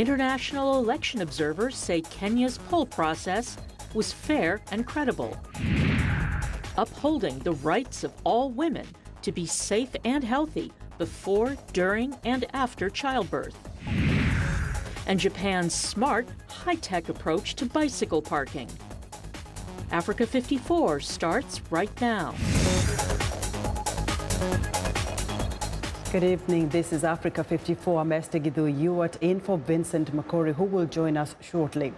International election observers say Kenya's poll process was fair and credible, upholding the rights of all women to be safe and healthy before, during, and after childbirth, and Japan's smart, high-tech approach to bicycle parking. Africa 54 starts right now. Good evening. This is Africa 54. I'm Esther Githu in for Vincent Makori, who will join us shortly.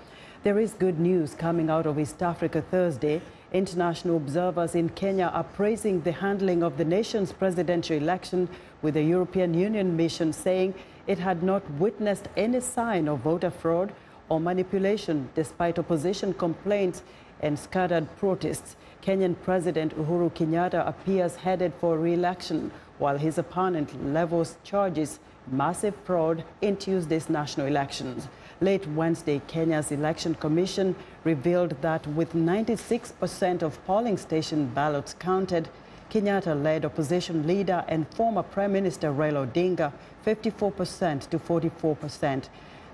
There is good news coming out of East Africa Thursday. International observers in Kenya are praising the handling of the nation's presidential election, with the European Union mission saying it had not witnessed any sign of voter fraud or manipulation, despite opposition complaints and scattered protests. Kenyan President Uhuru Kenyatta appears headed for re-election, while his opponent levels charges massive fraud in Tuesday's national elections. Late Wednesday, Kenya's Election Commission revealed that with 96% of polling station ballots counted, Kenyatta-led opposition leader and former Prime Minister Raila Odinga 54% to 44%.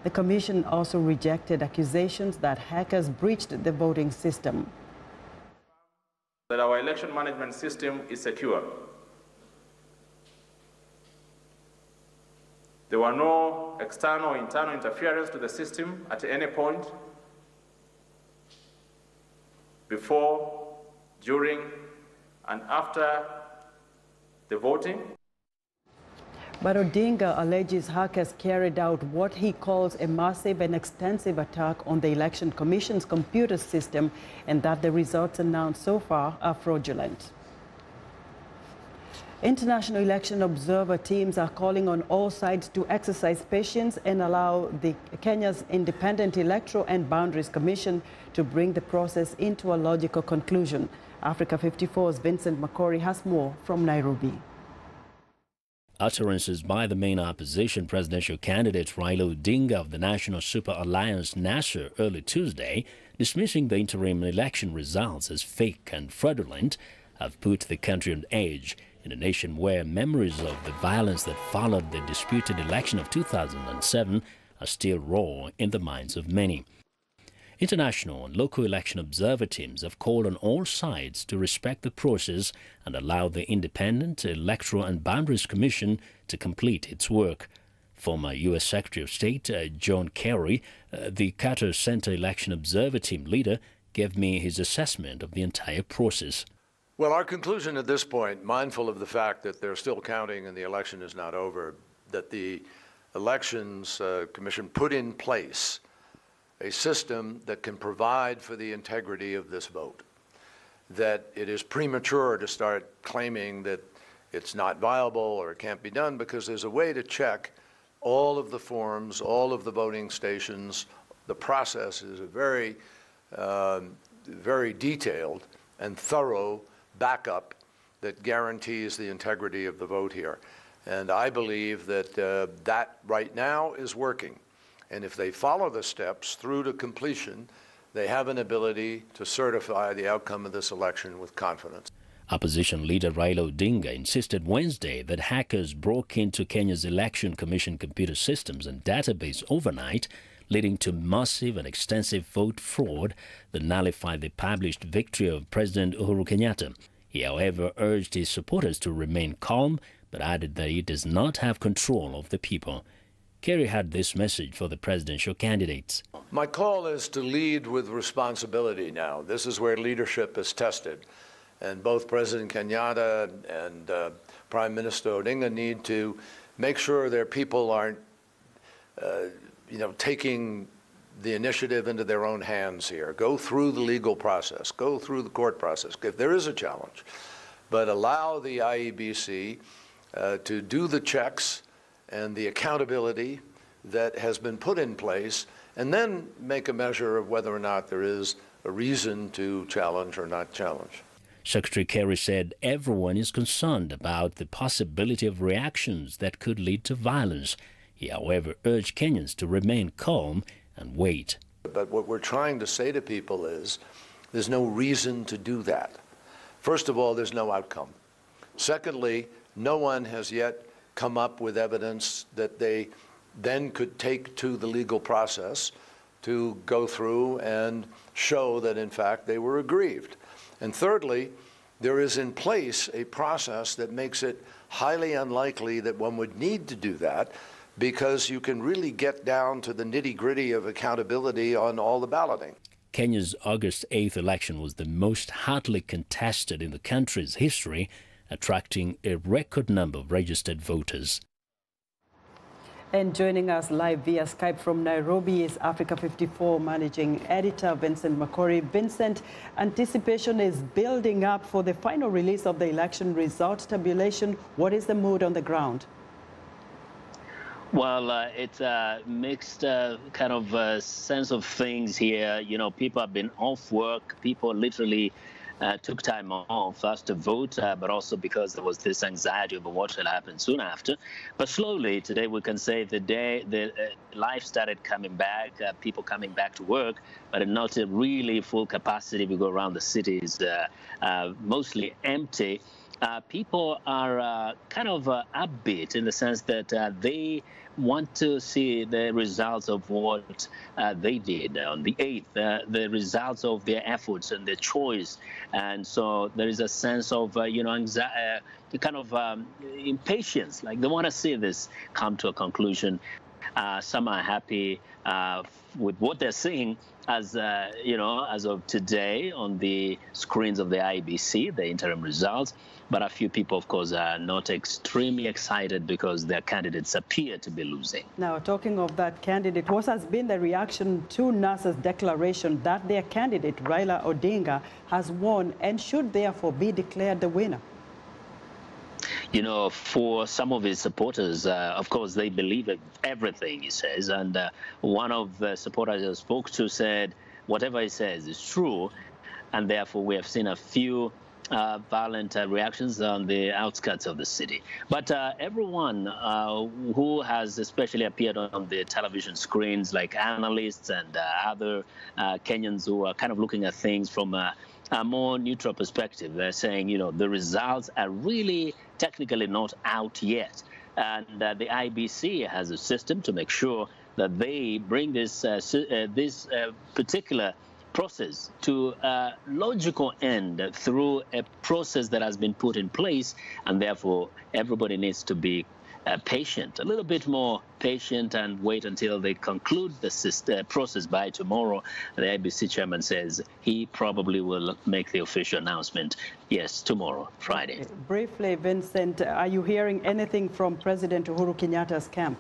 The commission also rejected accusations that hackers breached the voting system. That our election management system is secure. There were no external or internal interference to the system at any point before, during, and after the voting. But Odinga alleges hackers carried out what he calls a massive and extensive attack on the Election Commission's computer system, and that the results announced so far are fraudulent. International election observer teams are calling on all sides to exercise patience and allow Kenya's Independent Electoral and Boundaries Commission to bring the process into a logical conclusion. Africa 54's Vincent Makori has more from Nairobi. Utterances by the main opposition presidential candidate Raila Odinga of the National Super Alliance (NASUR) early Tuesday, dismissing the interim election results as fake and fraudulent, have put the country on edge in a nation where memories of the violence that followed the disputed election of 2007 are still raw in the minds of many. International and local election observer teams have called on all sides to respect the process and allow the Independent Electoral and Boundaries Commission to complete its work. Former U.S. Secretary of State John Kerry, the Carter Center Election Observer Team leader, gave me his assessment of the entire process. Well, our conclusion at this point, mindful of the fact that they're still counting and the election is not over, that the Elections Commission put in place a system that can provide for the integrity of this vote, that it is premature to start claiming that it's not viable or it can't be done, because there's a way to check all of the forms, all of the voting stations. The process is a very, very detailed and thorough backup that guarantees the integrity of the vote here. And I believe that that right now is working. And if they follow the steps through to completion, they have an ability to certify the outcome of this election with confidence. Opposition leader Raila Odinga insisted Wednesday that hackers broke into Kenya's Election Commission computer systems and database overnight, leading to massive and extensive vote fraud that nullified the published victory of President Uhuru Kenyatta. He, however, urged his supporters to remain calm, but added that he does not have control of the people. Kerry had this message for the presidential candidates. My call is to lead with responsibility now. This is where leadership is tested. And both President Kenyatta and Prime Minister Odinga need to make sure their people aren't, taking the initiative into their own hands here. Go through the legal process. Go through the court process if there is a challenge. But allow the IEBC to do the checks and the accountability that has been put in place, and then make a measure of whether or not there is a reason to challenge or not challenge. Secretary Kerry said everyone is concerned about the possibility of reactions that could lead to violence. He, however, urged Kenyans to remain calm and wait. But what we're trying to say to people is there's no reason to do that. First of all, there's no outcome. Secondly, no one has yet come up with evidence that they then could take to the legal process to go through and show that, in fact, they were aggrieved. And thirdly, there is in place a process that makes it highly unlikely that one would need to do that, because you can really get down to the nitty-gritty of accountability on all the balloting. Kenya's August 8th election was the most hotly contested in the country's history, attracting a record number of registered voters. And joining us live via Skype from Nairobi is Africa 54 managing editor Vincent Makori. Vincent, anticipation is building up for the final release of the election results tabulation. What is the mood on the ground? Well, it's a mixed kind of sense of things here. You know, people have been off work. People literally took time off, first to vote, but also because there was this anxiety over what will happen soon after. But slowly, today we can say the life started coming back, people coming back to work, but not at really full capacity. We go around the cities, mostly empty. People are kind of upbeat in the sense that they want to see the results of what they did on the 8th, the results of their efforts and their choice. And so there is a sense of, you know, anxiety, kind of impatience, like they want to see this come to a conclusion. Some are happy with what they're seeing as, you know, as of today on the screens of the IEBC, the interim results. But a few people, of course, are not extremely excited because their candidates appear to be losing. Now, talking of that candidate, what has been the reaction to NASA's declaration that their candidate, Raila Odinga, has won and should therefore be declared the winner? You know, for some of his supporters, of course, they believe everything he says. And one of the supporters I spoke to said, whatever he says is true. And therefore, we have seen a few violent reactions on the outskirts of the city. But everyone who has especially appeared on the television screens, like analysts and other Kenyans who are kind of looking at things from a more neutral perspective, they're saying, you know, the results are really technically not out yet. And the IEBC has a system to make sure that they bring this particular process to a logical end through a process that has been put in place, and therefore everybody needs to be patient, a little bit more patient, and wait until they conclude the process by tomorrow. The IEBC chairman says he probably will make the official announcement, yes, tomorrow, Friday. Briefly, Vincent, are you hearing anything from President Uhuru Kenyatta's camp?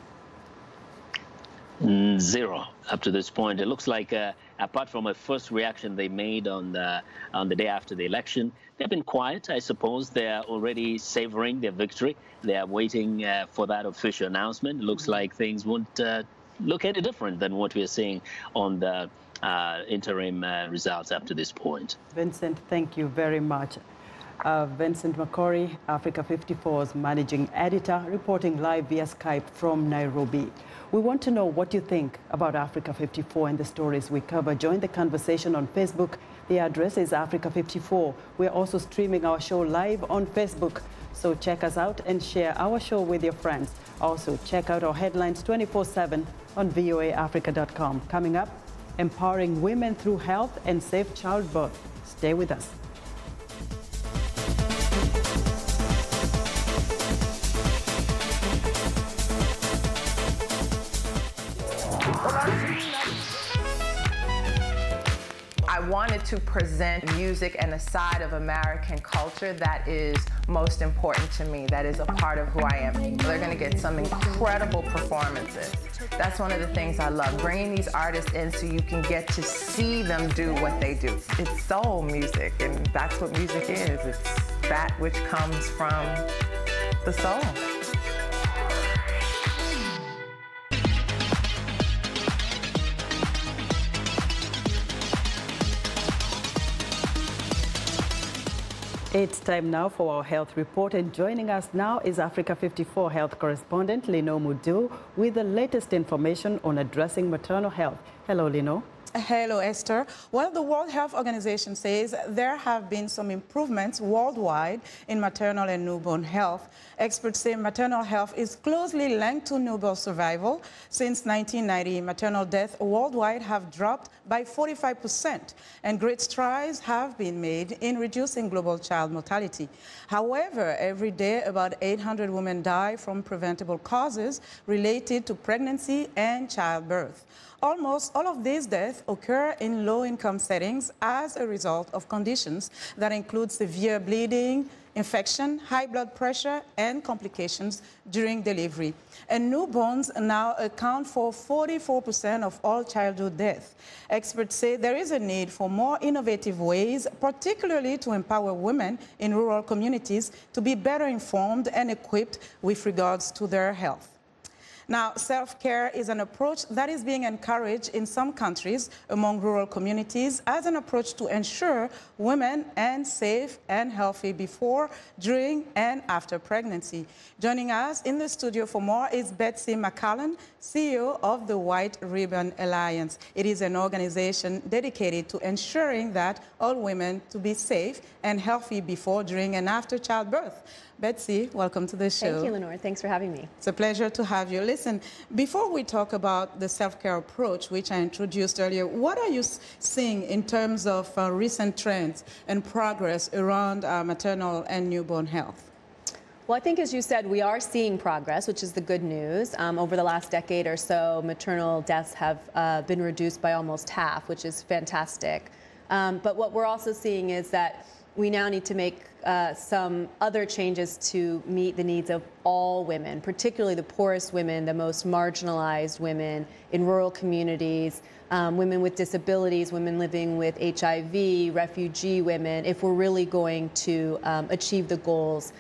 Zero up to this point. It looks like, apart from a first reaction they made on the day after the election, they've been quiet. I suppose they're already savoring their victory. They are waiting for that official announcement. It looks like things won't look any different than what we are seeing on the interim results up to this point. Vincent, thank you very much. Vincent Makori, Africa 54's managing editor, reporting live via Skype from Nairobi. We want to know what you think about Africa 54 and the stories we cover. Join the conversation on Facebook. The address is Africa 54. We're also streaming our show live on Facebook. So check us out and share our show with your friends. Also, check out our headlines 24/7 on voaafrica.com. Coming up, empowering women through health and safe childbirth. Stay with us. I wanted to present music and a side of American culture that is most important to me, that is a part of who I am. They're going to get some incredible performances. That's one of the things I love, bringing these artists in so you can get to see them do what they do. It's soul music, and that's what music is. It's that which comes from the soul. It's time now for our health report, and joining us now is Africa 54 health correspondent Lino Mudu with the latest information on addressing maternal health. Hello, Lino. Hello, Esther. Well, the World Health Organization says there have been some improvements worldwide in maternal and newborn health. Experts say maternal health is closely linked to newborn survival. Since 1990, maternal deaths worldwide have dropped by 45%, and great strides have been made in reducing global child mortality. However, every day about 800 women die from preventable causes related to pregnancy and childbirth. Almost all of these deaths occur in low-income settings as a result of conditions that include severe bleeding, infection, high blood pressure, and complications during delivery. And newborns now account for 44% of all childhood deaths. Experts say there is a need for more innovative ways, particularly to empower women in rural communities to be better informed and equipped with regards to their health. Now, self-care is an approach that is being encouraged in some countries among rural communities as an approach to ensure women are safe and healthy before, during, and after pregnancy. Joining us in the studio for more is Betsy McCallum, CEO of the White Ribbon Alliance. It is an organization dedicated to ensuring that all women to be safe and healthy before, during, and after childbirth. Betsy, welcome to the show. Thank you, Lenore. Thanks for having me. It's a pleasure to have you. Listen, before we talk about the self-care approach, which I introduced earlier, what are you seeing in terms of recent trends and progress around maternal and newborn health? Well, I think, as you said, we are seeing progress, which is the good news. Over the last decade or so, maternal deaths have been reduced by almost half, which is fantastic. But what we're also seeing is that we now need to make some other changes to meet the needs of all women, particularly the poorest women, the most marginalized women in rural communities, women with disabilities, women living with HIV, refugee women, if we're really going to achieve the goals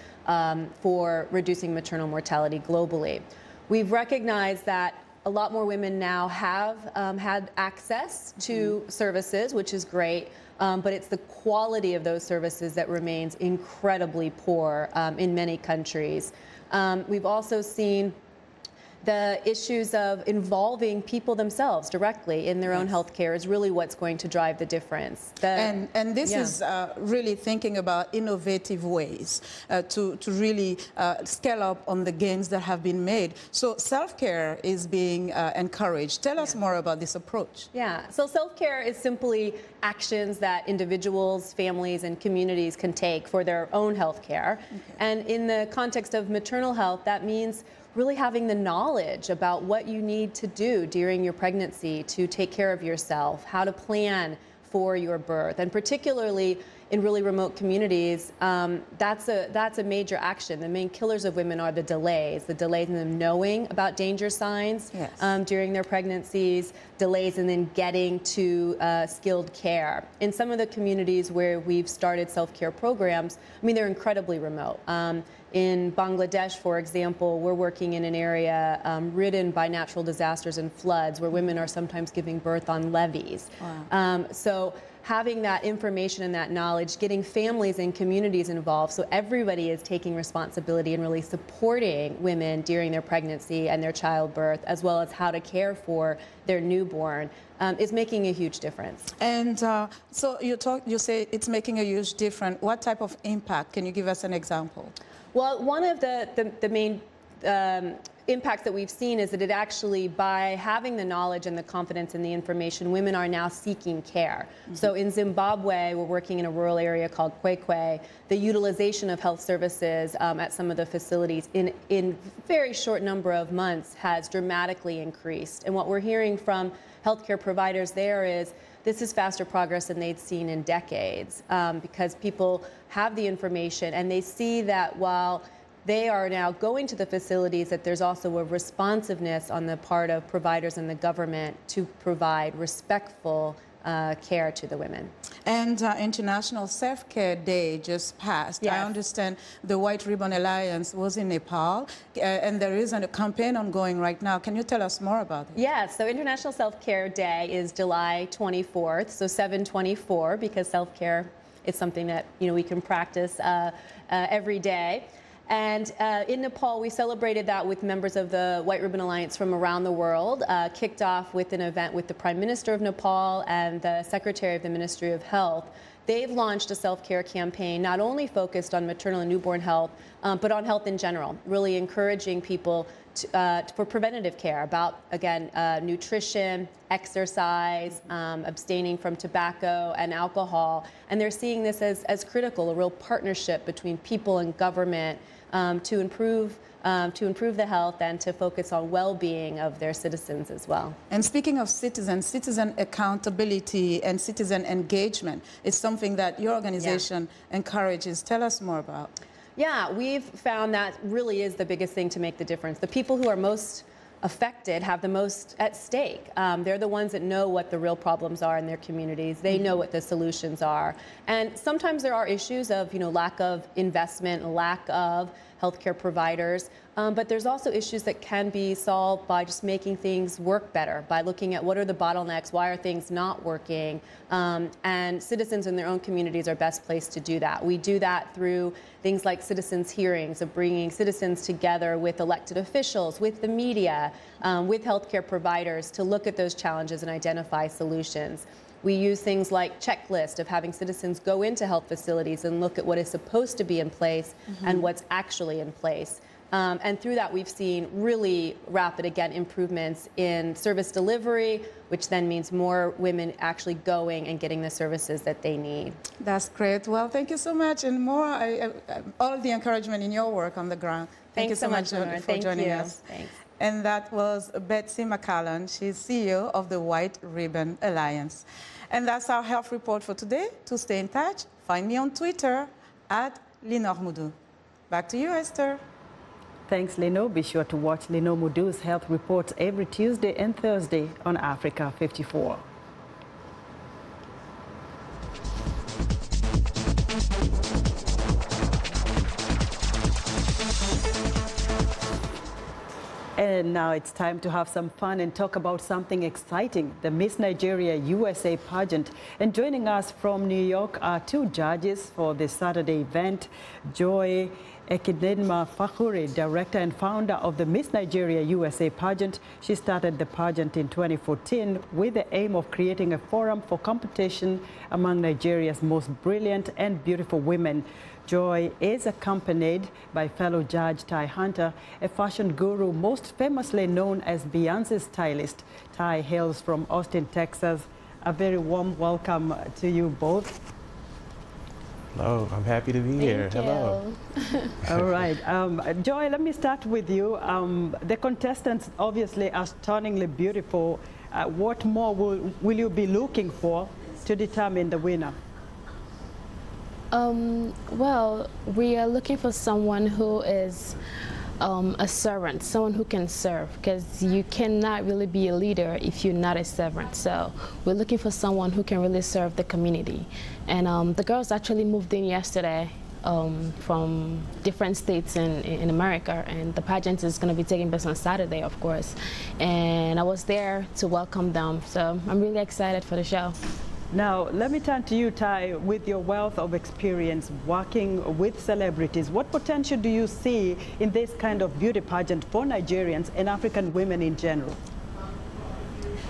for reducing maternal mortality globally. We've recognized that a lot more women now have had access to services, which is great. But it's the quality of those services that remains incredibly poor in many countries. We've also seen the issues of involving people themselves directly in their own health care is really what's going to drive the difference. And this is really thinking about innovative ways to really scale up on the gains that have been made. So self-care is being encouraged. Tell us more about this approach. Yeah, so self-care is simply actions that individuals, families, and communities can take for their own health care. And in the context of maternal health, that means really having the knowledge about what you need to do during your pregnancy to take care of yourself, how to plan for your birth, and particularly in really remote communities, that's a major action. The main killers of women are the delays in them knowing about danger signs during their pregnancies, delays in then getting to skilled care. In some of the communities where we've started self-care programs, I mean, they're incredibly remote. In Bangladesh, for example, we're working in an area ridden by natural disasters and floods where women are sometimes giving birth on levees. Wow. So having that information and that knowledge, getting families and communities involved so everybody is taking responsibility and really supporting women during their pregnancy and their childbirth, as well as how to care for their newborn, is making a huge difference. And so you say it's making a huge difference. What type of impact? Can you give us an example? Well, one of the main impacts that we've seen is that it actually, by having the knowledge and the confidence in the information, women are now seeking care. So in Zimbabwe, we're working in a rural area called Kwekwe. The utilization of health services at some of the facilities in very short number of months has dramatically increased. And what we're hearing from healthcare providers there is this is faster progress than they'd seen in decades because people have the information and they see that while they are now going to the facilities, that there's also a responsiveness on the part of providers and the government to provide respectful care to the women. And International Self-Care Day just passed. Yes. I understand the White Ribbon Alliance was in Nepal, and there is a campaign ongoing right now. Can you tell us more about it? Yes, so International Self-Care Day is July 24th, so 7/24, because self-care is something that we can practice every day. And in Nepal, we celebrated that with members of the White Ribbon Alliance from around the world, kicked off with an event with the Prime Minister of Nepal and the Secretary of the Ministry of Health. They've launched a self-care campaign not only focused on maternal and newborn health, but on health in general, really encouraging people for preventative care about, again, nutrition, exercise, abstaining from tobacco and alcohol. And they're seeing this as critical, a real partnership between people and government to improve the health and to focus on well-being of their citizens as well. And speaking of citizens, citizen accountability and citizen engagement is something that your organization encourages. Tell us more about. Yeah, we've found that really is the biggest thing to make the difference. The people who are most affected have the most at stake. They're the ones that know what the real problems are in their communities. They know what the solutions are. And sometimes there are issues of, lack of investment, lack of healthcare providers. But there's also issues that can be solved by just making things work better, by looking at what are the bottlenecks, why are things not working, and citizens in their own communities are best placed to do that. We do that through things like citizens' hearings, of bringing citizens together with elected officials, with the media, with healthcare providers to look at those challenges and identify solutions. We use things like checklists of having citizens go into health facilities and look at what is supposed to be in place and what's actually in place. And through that, we've seen really rapid, again, improvements in service delivery, which then means more women actually going and getting the services that they need. That's great. Well, thank you so much. And more, all of the encouragement in your work on the ground. Thank you so much for joining us. Thanks. And that was Betsy McCallum. She's CEO of the White Ribbon Alliance. And that's our health report for today. To stay in touch, find me on Twitter @LenorMoudou. Back to you, Esther. Thanks, Leno. Be sure to watch Leno Moudou's health reports every Tuesday and Thursday on Africa 54. And now it's time to have some fun and talk about something exciting, the Miss Nigeria USA pageant. And joining us from New York are two judges for the Saturday event, Joy Ekedinma Fakhure, director and founder of the Miss Nigeria USA pageant. She started the pageant in 2014 with the aim of creating a forum for competition among Nigeria's most brilliant and beautiful women. Joy is accompanied by fellow judge Ty Hunter, a fashion guru most famously known as Beyonce's stylist. Ty hails from Austin, Texas. A very warm welcome to you both. Hello, I'm happy to be here. Hello. All right. Joy, let me start with you. The contestants obviously are stunningly beautiful. What more will you be looking for to determine the winner? Well, we are looking for someone who is a servant, someone who can serve, because you cannot really be a leader if you're not a servant. So we're looking for someone who can really serve the community. And the girls actually moved in yesterday from different states in America, and the pageant is going to be taking place on Saturday, of course. And I was there to welcome them, so I'm really excited for the show. Now, let me turn to you, Ty, with your wealth of experience working with celebrities. What potential do you see in this kind of beauty pageant for Nigerians and African women in general?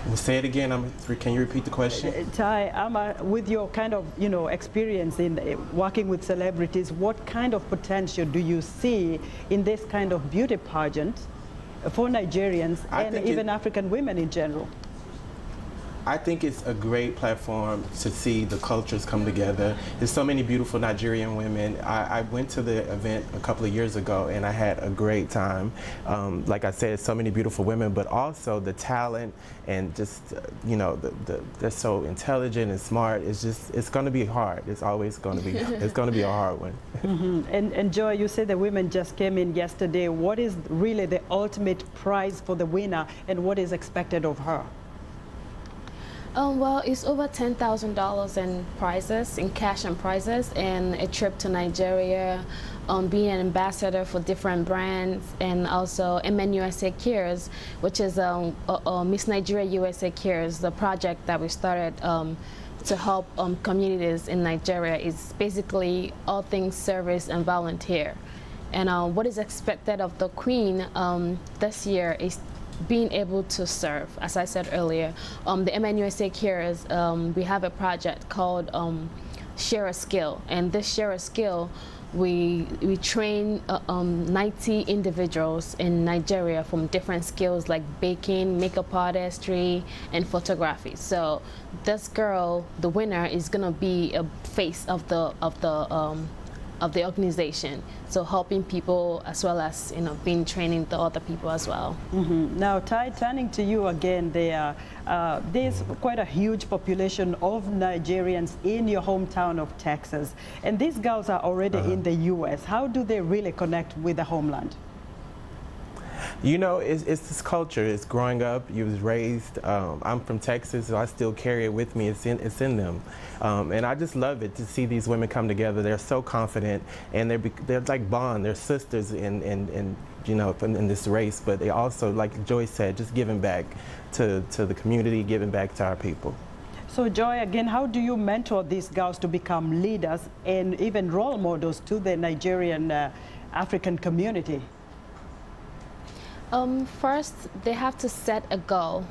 We'll say it again. Can you repeat the question? Ty, with your kind of, experience in working with celebrities, what kind of potential do you see in this kind of beauty pageant for Nigerians and even African women in general? I think it's a great platform to see the cultures come together. There's so many beautiful Nigerian women. I went to the event a couple of years ago and I had a great time. Like I said, so many beautiful women, but also the talent and just, they're so intelligent and smart. It's going to be hard. It's always going to be, it's going to be a hard one. And Joy, you said the women just came in yesterday. What is really the ultimate prize for the winner and what is expected of her? Well, it's over $10,000 in prizes, in cash and prizes, and a trip to Nigeria, being an ambassador for different brands, and also MNUSA Cares, which is Miss Nigeria USA Cares, the project that we started to help communities in Nigeria. Is basically all things service and volunteer. And what is expected of the Queen this year is being able to serve. As I said earlier, the MNUSA Cares, we have a project called Share a Skill, and this Share a Skill, we train 90 individuals in Nigeria from different skills like baking, makeup artistry, and photography. So this girl, the winner, is gonna be a face of the organization, so helping people as well as being training the other people as well. Now, Ty, turning to you again, there's quite a huge population of Nigerians in your hometown of Texas, and these girls are already in the U.S. How do they really connect with the homeland? You know, it's this culture. It's growing up. You was raised. I'm from Texas, so I still carry it with me. It's in them, and I just love it to see these women come together. They're so confident, and they're like bond. They're sisters in this race. But they also, like Joy said, just giving back to the community, giving back to our people. So Joy, again, how do you mentor these girls to become leaders and even role models to the Nigerian African community? First, they have to set a goal.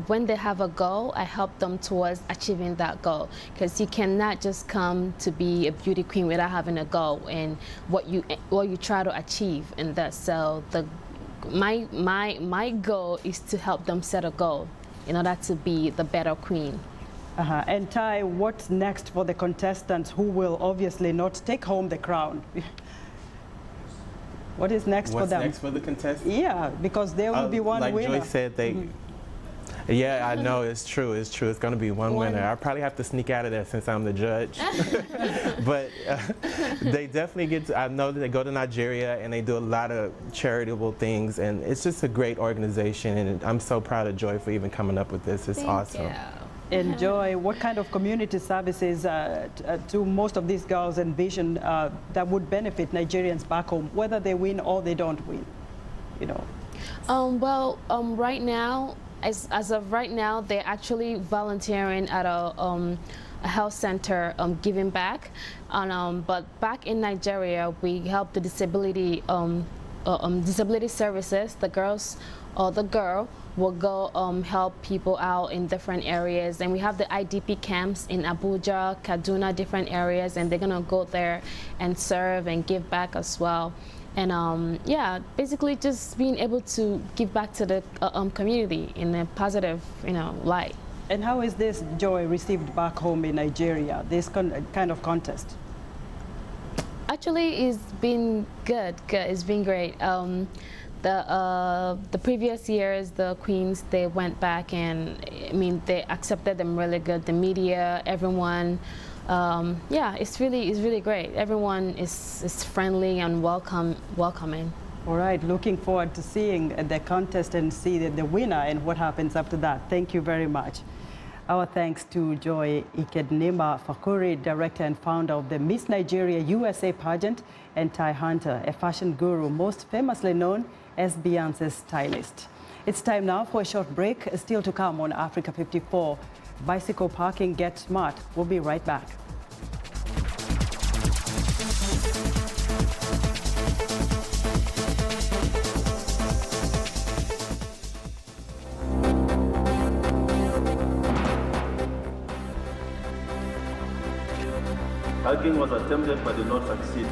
When they have a goal, I help them towards achieving that goal. Because you cannot just come to be a beauty queen without having a goal and what you try to achieve in that. So my goal is to help them set a goal in order to be the better queen. And Ty, what's next for the contestants who will obviously not take home the crown? What is next for them? What's next for the contestants? Yeah, because there will be one like winner. Like Joy said, yeah, I know, it's true, it's true. It's going to be one winner. I probably have to sneak out of there since I'm the judge. But they definitely get to, I know that they go to Nigeria and they do a lot of charitable things, and it's just a great organization, and I'm so proud of Joy for even coming up with this. It's awesome. And Joy, what kind of community services do most of these girls envision that would benefit Nigerians back home, whether they win or they don't win? Right now, as of right now, they're actually volunteering at a health center, giving back. But back in Nigeria, we help the disability services. The girls or the girl will go help people out in different areas, and we have the IDP camps in Abuja, Kaduna, different areas, and they're gonna go there and serve and give back as well. And yeah, basically just being able to give back to the community in a positive, light. And how is this, Joy, received back home in Nigeria, this kind of contest? Actually, it's been good. It's been great. The previous years, the queens, they went back, and they accepted them really good. The media, everyone, yeah, it's really great. Everyone is friendly and welcoming. All right, looking forward to seeing the contest and see the winner and what happens after that. Thank you very much. Our thanks to Joy Ikednima Fakuri, director and founder of the Miss Nigeria USA pageant, and Ty Hunter, a fashion guru most famously known as Beyonce's stylist. It's time now for a short break. Still to come on Africa 54. Bicycle parking, get smart. We'll be right back. Hacking was attempted but did not succeed.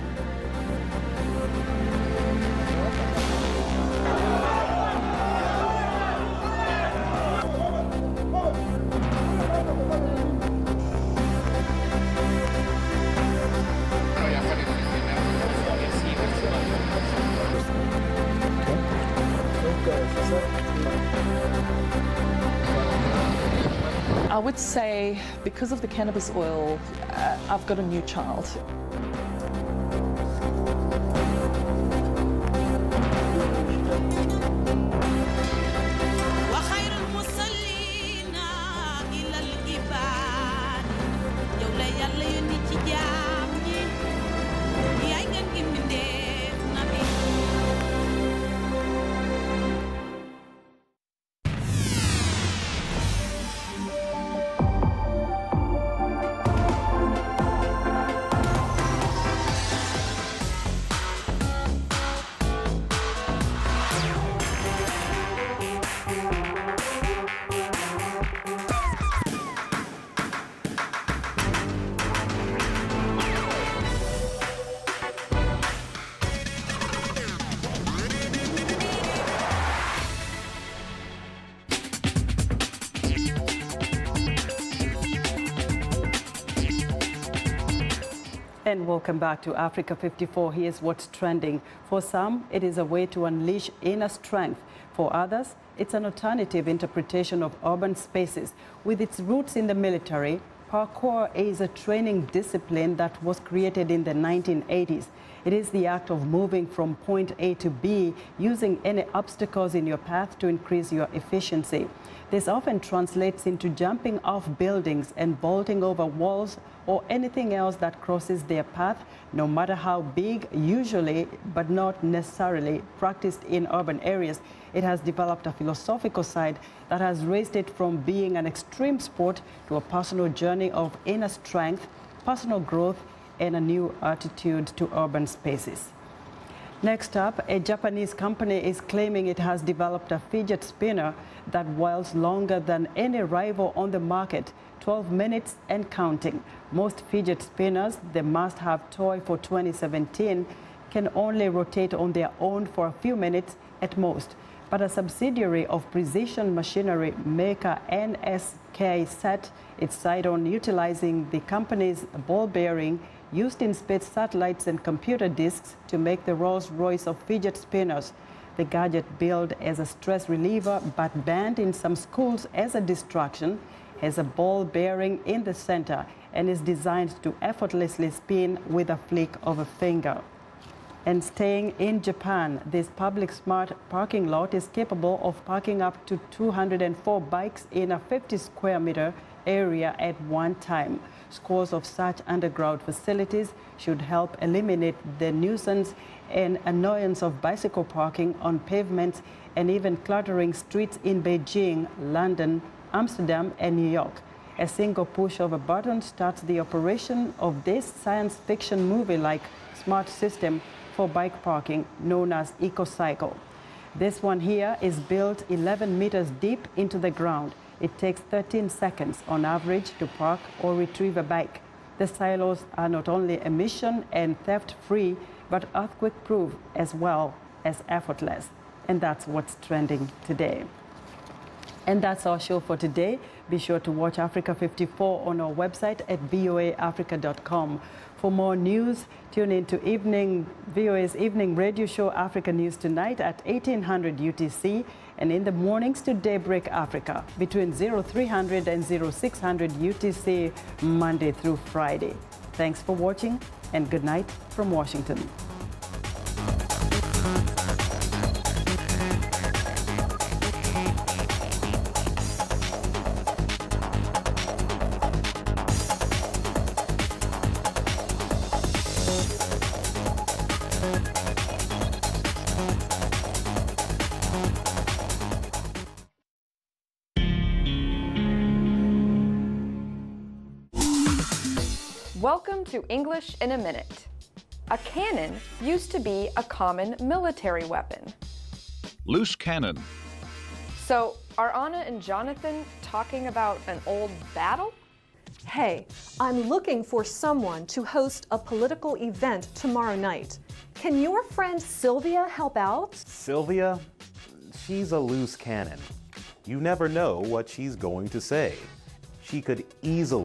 I would say because of the cannabis oil, I've got a new child. And welcome back to Africa 54. Here's what's trending. For some, it is a way to unleash inner strength. For others, it's an alternative interpretation of urban spaces. With its roots in the military, parkour is a training discipline that was created in the 1980s. It is the act of moving from point A to B using any obstacles in your path to increase your efficiency. This often translates into jumping off buildings and vaulting over walls or anything else that crosses their path, no matter how big, usually, but not necessarily practiced in urban areas. It has developed a philosophical side that has raised it from being an extreme sport to a personal journey of inner strength, personal growth, and a new attitude to urban spaces. Next up, a Japanese company is claiming it has developed a fidget spinner that whirls longer than any rival on the market, 12 minutes and counting. Most fidget spinners, the must-have toy for 2017, can only rotate on their own for a few minutes at most. But a subsidiary of precision machinery maker NSK set its sight on utilizing the company's ball bearing used in space satellites and computer disks to make the Rolls-Royce of fidget spinners. The gadget, billed as a stress reliever but banned in some schools as a distraction, has a ball bearing in the center and is designed to effortlessly spin with a flick of a finger. And staying in Japan, this public smart parking lot is capable of parking up to 204 bikes in a 50 square meter area at one time. Scores of such underground facilities should help eliminate the nuisance and annoyance of bicycle parking on pavements and even cluttering streets in Beijing, London, Amsterdam, and New York. A single push of a button starts the operation of this science fiction movie-like smart system for bike parking known as EcoCycle. This one here is built 11 meters deep into the ground. It takes 13 seconds on average to park or retrieve a bike. The silos are not only emission and theft-free, but earthquake-proof as well as effortless. And that's what's trending today. And that's our show for today. Be sure to watch Africa 54 on our website at voaafrica.com. For more news, tune in to VOA's evening radio show Africa News Tonight at 1800 UTC and in the mornings to Daybreak Africa between 0300 and 0600 UTC Monday through Friday. Thanks for watching and good night from Washington. Welcome to English in a Minute. A cannon used to be a common military weapon. Loose cannon. So, are Anna and Jonathan talking about an old battle? Hey, I'm looking for someone to host a political event tomorrow night. Can your friend Sylvia help out? Sylvia? She's a loose cannon. You never know what she's going to say. She could easily